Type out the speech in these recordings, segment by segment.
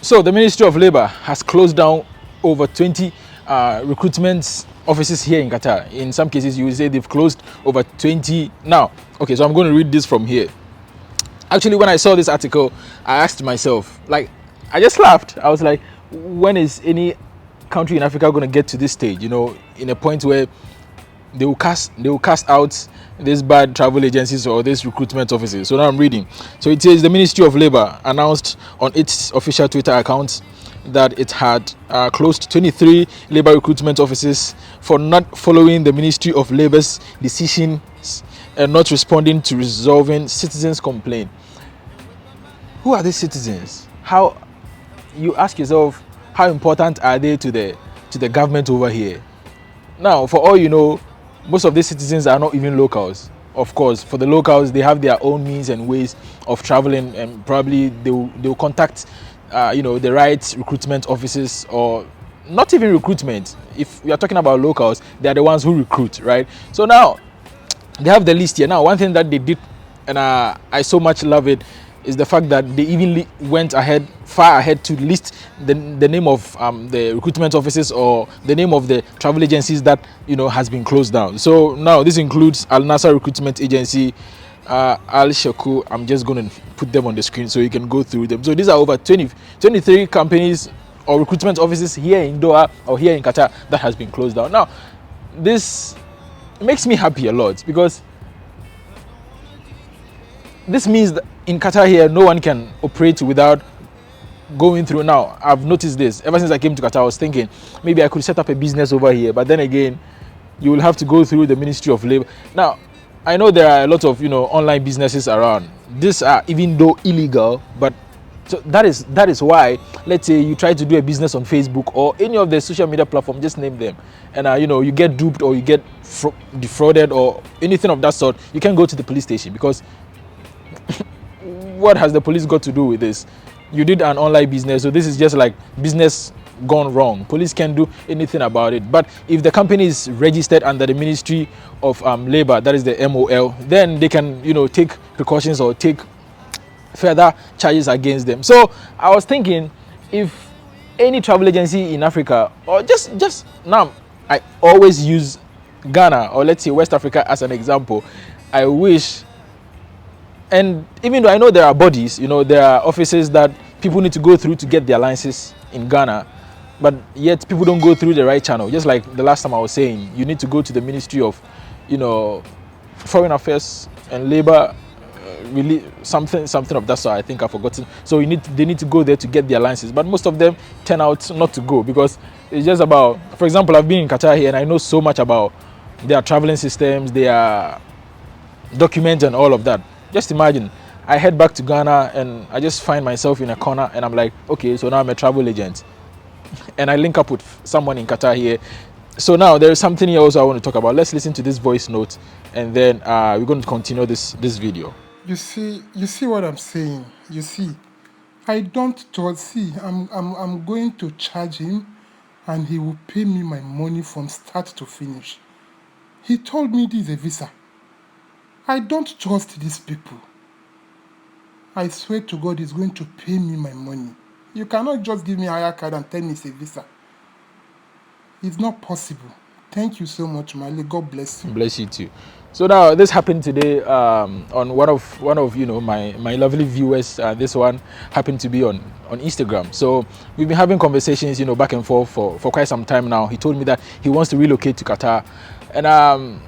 So the Ministry of Labor has closed down over 20 recruitment offices here in Qatar. In some cases, you will say they've closed over 20 now. Okay, so I'm going to read this from here. Actually, when I saw this article, I asked myself, like, I just laughed. I was like, when is any country in Africa going to get to this stage, you know, in a point where they will cast out these bad travel agencies or these recruitment offices? So now I'm reading. So it says the Ministry of Labor announced on its official Twitter account that it had closed 23 labor recruitment offices for not following the Ministry of Labor's decisions and not responding to resolving citizens' complaint. Who are these citizens? How, you ask yourself, how important are they to the government over here? Now, for all you know, most of these citizens are not even locals. Of course, for the locals, they have their own means and ways of traveling, and probably they'll contact the right recruitment offices, or not even recruitment. If we are talking about locals, they are the ones who recruit, right? So now they have the list here. Now, one thing that they did, and I so much love it, is the fact that they even went far ahead to list the name of the recruitment offices, or the name of the travel agencies that has been closed down. So now this includes Al Nasser Recruitment Agency, Al Shaku. I'm just going to put them on the screen so you can go through them. So these are over 23 companies or recruitment offices here in Doha or here in Qatar that has been closed down. Now, this makes me happy a lot, because this means that in Qatar here, no one can operate without going through. Now, I've noticed this ever since I came to Qatar. I was thinking maybe I could set up a business over here, but then again, you will have to go through the Ministry of Labor. Now, I know there are a lot of online businesses around. These are, even though illegal, but so that is why, let's say you try to do a business on Facebook or any of the social media platform, just name them, and you get duped or you get defrauded or anything of that sort, you can go to the police station, because what has the police got to do with this? You did an online business, so this is just like business gone wrong. Police can't do anything about it. But if the company is registered under the Ministry of Labor, that is the MOL, then they can take precautions or take further charges against them. So I was thinking, if any travel agency in Africa, or just now, I always use Ghana or let's say West Africa as an example. I wish, and even though I know there are bodies, there are offices that people need to go through to get their licenses in Ghana, but yet people don't go through the right channel. Just like the last time I was saying, you need to go to the Ministry of Foreign Affairs and Labor, really something of that sort. I think I've forgotten. So they need to go there to get their licenses, but most of them turn out not to go, because it's just about, for example, I've been in Qatar here and I know so much about their traveling systems, their documents and all of that. Just imagine, I head back to Ghana and I just find myself in a corner and I'm like, okay, so now I'm a travel agent and I link up with someone in Qatar here. So now there is something else I want to talk about. Let's listen to this voice note, and then we're going to continue this video. You see what I'm saying. You see, I don't trust. See, I'm going to charge him, and he will pay me my money from start to finish. He told me this is a visa. I don't trust these people. I swear to God, he's going to pay me my money. You cannot just give me a hire card and tell me it's a visa. It's not possible. Thank you so much, Mali. God bless you. Bless you too. So now this happened today on one of my lovely viewers. This one happened to be on Instagram. So we've been having conversations back and forth for quite some time now. He told me that he wants to relocate to Qatar, and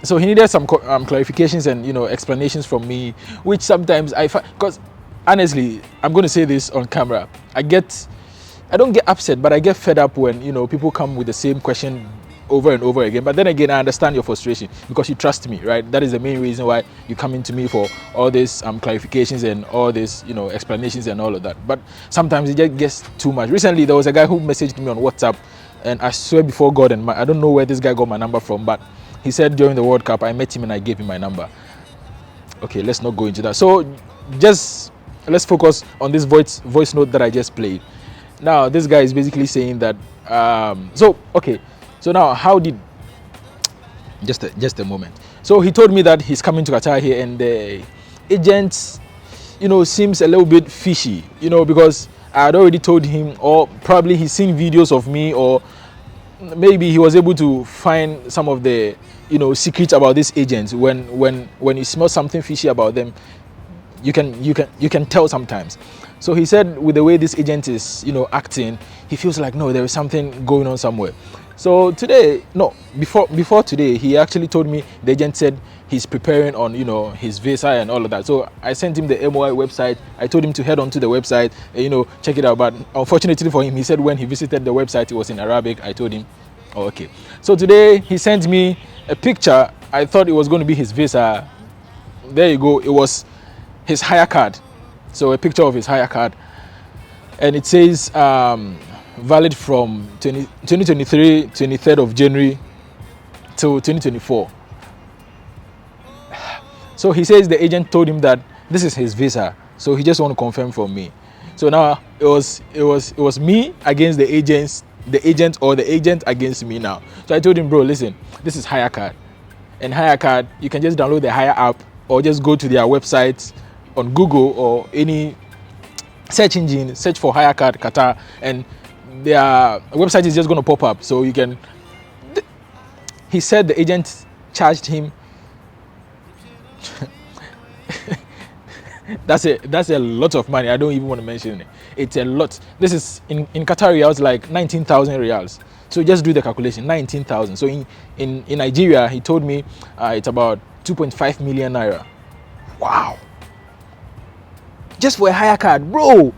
so he needed some clarifications and explanations from me, which sometimes I find, because honestly, I'm going to say this on camera, I don't get upset, but I get fed up when people come with the same question over and over again. But then again, I understand your frustration, because you trust me, right? That is the main reason why you come into me for all these clarifications and all these explanations and all of that. But sometimes it just gets too much. Recently there was a guy who messaged me on WhatsApp, and I swear before God, and I don't know where this guy got my number from, but he said during the World Cup I met him and I gave him my number. Okay, let's not go into that. So just let's focus on this voice note that I just played. Now this guy is basically saying that so now how did, just a moment. So he told me that he's coming to Qatar here, and the agent seems a little bit fishy, because I had already told him, or probably he's seen videos of me, or maybe he was able to find some of the secrets about these agents. When you smell something fishy about them, you can tell sometimes. So he said with the way this agent is acting, he feels like no, there is something going on somewhere. So today, no, before today, he actually told me the agent said he's preparing on his visa and all of that. So I sent him the MOI website. I told him to head on to the website, check it out. But unfortunately for him, he said when he visited the website, it was in Arabic. I told him, oh, okay. So today he sent me a picture. I thought it was going to be his visa. There you go. It was his hire card. So a picture of his hire card, and it says valid from 2023 23rd of January till 2024. So he says the agent told him that this is his visa, so he just want to confirm from me. So now it was me against the agent, or the agent against me now. So I told him, bro, listen, this is hire card, and hire card, you can just download the hire app or just go to their website on Google or any search engine, search for hire card Qatar, and their website is just going to pop up. So you can. He said the agent charged him. That's a lot of money. I don't even want to mention it. It's a lot. This is in Qatar riyals, like 19,000 riyals. So just do the calculation, 19,000. So in Nigeria, he told me it's about 2.5 million naira. Wow. Just for a hire card, bro.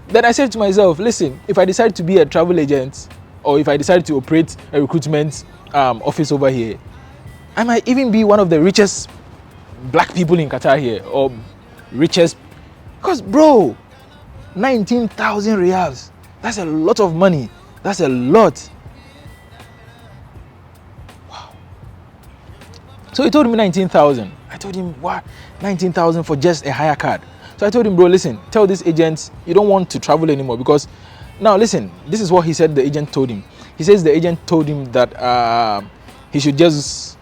Then I said to myself, listen, if I decide to be a travel agent, or if I decide to operate a recruitment office over here, I might even be one of the richest black people in Qatar here, or richest, because bro, 19,000 riyals, that's a lot of money. That's a lot. Wow. So he told me 19,000. I told him, what? 19,000 for just a hire card. So I told him, bro, listen, tell this agent you don't want to travel anymore, because now listen, this is what he said the agent told him. He says the agent told him that he should just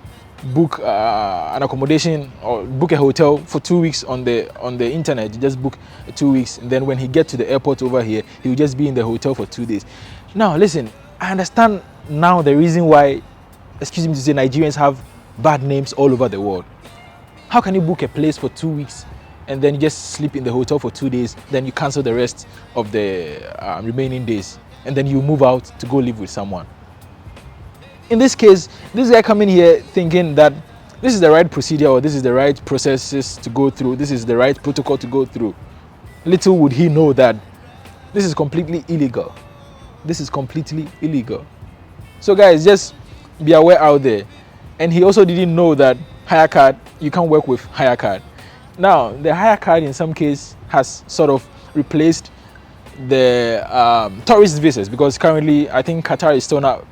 book an accommodation or book a hotel for 2 weeks on the internet. Just book 2 weeks, and then when he gets to the airport over here, he will just be in the hotel for 2 days. Now listen, I understand now the reason why, excuse me to say, Nigerians have bad names all over the world. How can you book a place for 2 weeks and then you just sleep in the hotel for 2 days, then you cancel the rest of the remaining days, and then you move out to go live with someone? In this case, this guy coming here thinking that this is the right procedure, or this is the right processes to go through, this is the right protocol to go through. Little would he know that this is completely illegal. This is completely illegal. So guys, just be aware out there. And he also didn't know that hire card, you can't work with hire card. Now, the hire card in some case has sort of replaced the tourist visas, because currently I think Qatar is still not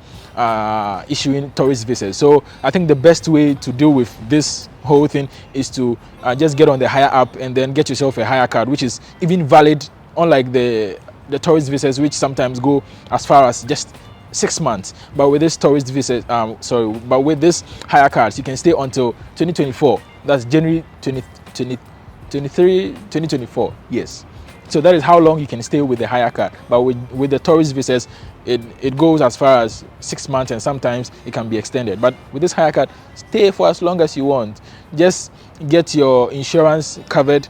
issuing tourist visas. So I think the best way to deal with this whole thing is to just get on the hire app and then get yourself a hire card, which is even valid, unlike the tourist visas, which sometimes go as far as just 6 months. But with this tourist visa, but with this hire cards, you can stay until 2024. That's January 2023, 2024. Yes. So that is how long you can stay with the hire card. But with the tourist visas, it goes as far as 6 months, and sometimes it can be extended. But with this hire card, stay for as long as you want. Just get your insurance covered,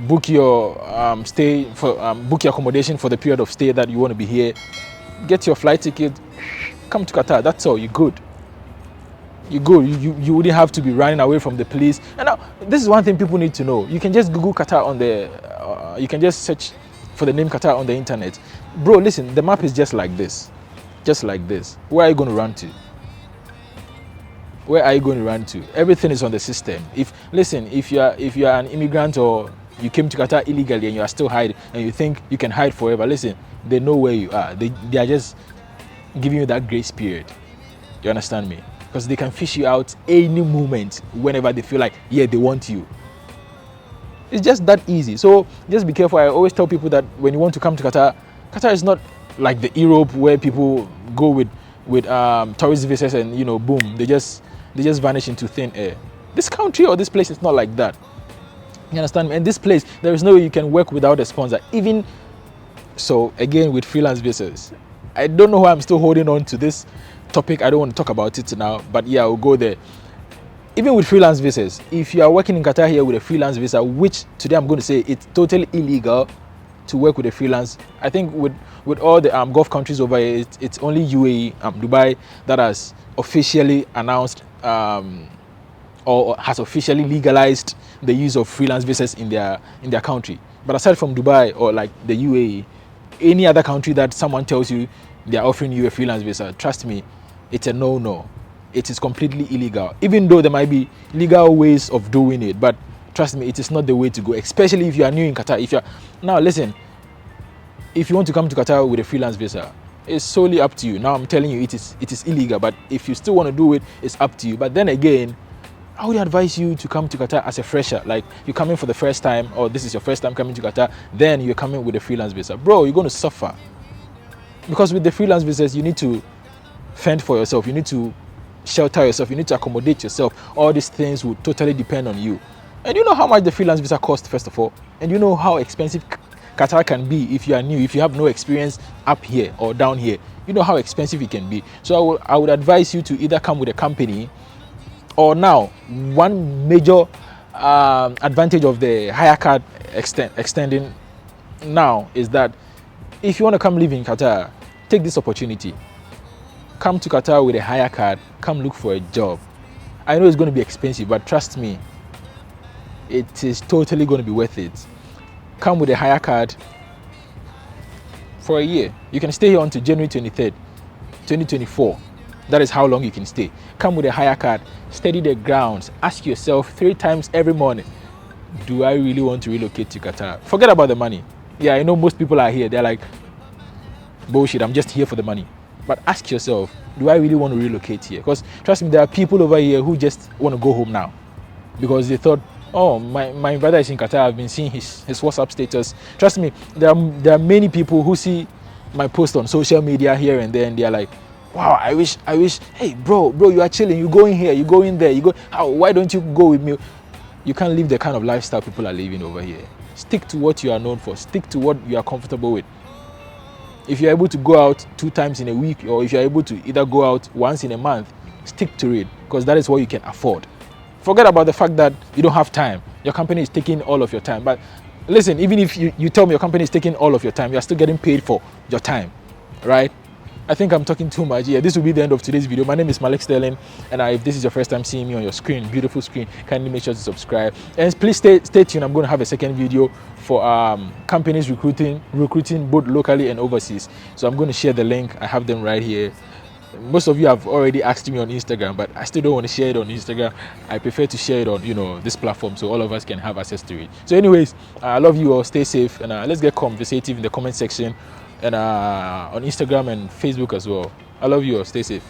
book your stay for book your accommodation for the period of stay that you want to be here. Get your flight ticket, come to Qatar. That's all. You're good. You go. You wouldn't have to be running away from the police. And now, this is one thing people need to know. You can just Google Qatar on the. You can just search for the name Qatar on the internet. Bro, listen. The map is just like this. Just like this. Where are you going to run to? Where are you going to run to? Everything is on the system. If you are an immigrant, or you came to Qatar illegally and you are still hiding, and you think you can hide forever, listen. They know where you are. They are just giving you that grace period. You understand me? Because they can fish you out any moment, whenever they feel like, yeah, they want you. It's just that easy. So just be careful. I always tell people that when you want to come to Qatar, Qatar is not like the Europe where people go with tourist visas and boom, they just vanish into thin air. This country or this place is not like that. You understand me? And this place, there is no way you can work without a sponsor. Even so, again, with freelance visas, I don't know why I'm still holding on to this topic. I don't want to talk about it now, but yeah, I'll go there. Even with freelance visas, if you are working in Qatar here with a freelance visa, which today I'm going to say it's totally illegal to work with a freelance. I think with all the Gulf countries over here, it's only UAE, Dubai, that has officially announced or has officially legalized the use of freelance visas in their country. But aside from Dubai or like the UAE, any other country that someone tells you they are offering you a freelance visa, trust me, it's a no-no. It is completely illegal, even though there might be legal ways of doing it, but trust me, it is not the way to go, especially if you are new in Qatar. If you're now, listen, if you want to come to Qatar with a freelance visa, it's solely up to you. Now I'm telling you, it is illegal, but if you still want to do it, it's up to you. But then again, I would advise you to come to Qatar as a fresher. Like, you're coming for the first time, or this is your first time coming to Qatar, then you're coming with a freelance visa. Bro, you're going to suffer. Because with the freelance visas, you need to fend for yourself. You need to shelter yourself. You need to accommodate yourself. All these things will totally depend on you. And you know how much the freelance visa costs, first of all. And you know how expensive Qatar can be if you are new, if you have no experience up here or down here. You know how expensive it can be. So I would advise you to either come with a company, or now, one major advantage of the hire card extending now is that if you want to come live in Qatar, take this opportunity. Come to Qatar with a hire card, come look for a job. I know it's going to be expensive, but trust me, it is totally going to be worth it. Come with a hire card for a year. You can stay here until January 23rd, 2024. That is how long you can stay. Come with a hire card, study the grounds, ask yourself 3 times every morning, do I really want to relocate to Qatar? Forget about the money. Yeah, I know most people are here, they're like, bullshit, I'm just here for the money. But ask yourself, do I really want to relocate here? Because trust me, there are people over here who just want to go home now because they thought, oh, my brother is in Qatar, I've been seeing his WhatsApp status. Trust me, there are many people who see my post on social media here and there, and they're like, wow, I wish, hey, bro, you are chilling, you going here, you going there, why don't you go with me? You can't live the kind of lifestyle people are living over here. Stick to what you are known for. Stick to what you are comfortable with. If you're able to go out 2 times in a week, or if you're able to either go out once in a month, stick to it, because that is what you can afford. Forget about the fact that you don't have time. Your company is taking all of your time. But listen, even if you tell me your company is taking all of your time, you're still getting paid for your time, right? I think I'm talking too much. Yeah, this will be the end of today's video. My name is Malik Sterling, and if this is your first time seeing me on your screen, beautiful screen, kindly make sure to subscribe. And please stay tuned. I'm going to have a second video for companies recruiting both locally and overseas. So I'm going to share the link. I have them right here. Most of you have already asked me on Instagram, but I still don't want to share it on Instagram. I prefer to share it on, this platform, so all of us can have access to it. So anyways, I love you all. Stay safe, and let's get conversative in the comment section, and on Instagram and Facebook as well. I love you all. Stay safe.